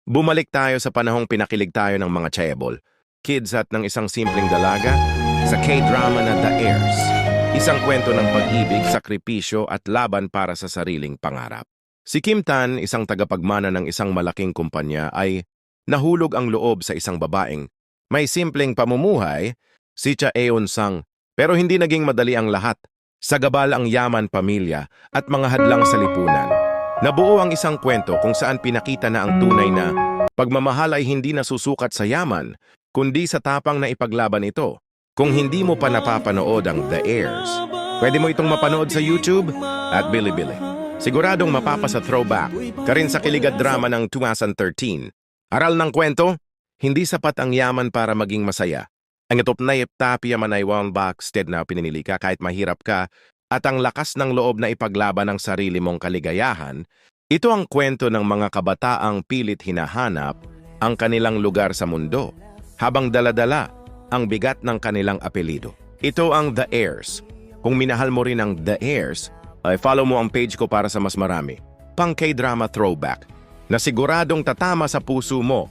Bumalik tayo sa panahong pinakilig tayo ng mga chaebol, kids at ng isang simpleng dalaga, sa K-drama na The Heirs. Isang kwento ng pag-ibig, sakripisyo at laban para sa sariling pangarap. Si Kim Tan, isang tagapagmana ng isang malaking kumpanya, ay nahulog ang loob sa isang babaeng may simpleng pamumuhay, si Cha Eun-sang, pero hindi naging madali ang lahat. Sagabal ang yaman, pamilya at mga hadlang sa lipunan. Nabuo ang isang kwento kung saan pinakita na ang tunay na pagmamahal ay hindi nasusukat sa yaman, kundi sa tapang na ipaglaban ito. Kung hindi mo pa napapanood ang The Heirs, pwede mo itong mapanood sa YouTube at Bilibili. Siguradong mapapasa throwback ka rin sa kilig at drama ng 2013. Aral ng kwento, hindi sapat ang yaman para maging masaya. Ang itop na tapia manaywan backsted na pinili ka kahit mahirap ka at ang lakas ng loob na ipaglaban ang sarili mong kaligayahan, ito ang kwento ng mga kabataang pilit hinahanap ang kanilang lugar sa mundo habang daladala ang bigat ng kanilang apelido. Ito ang The Heirs. Kung minahal mo rin ang The Heirs, ay follow mo ang page ko para sa mas marami pang K-drama throwback na siguradong tatama sa puso mo.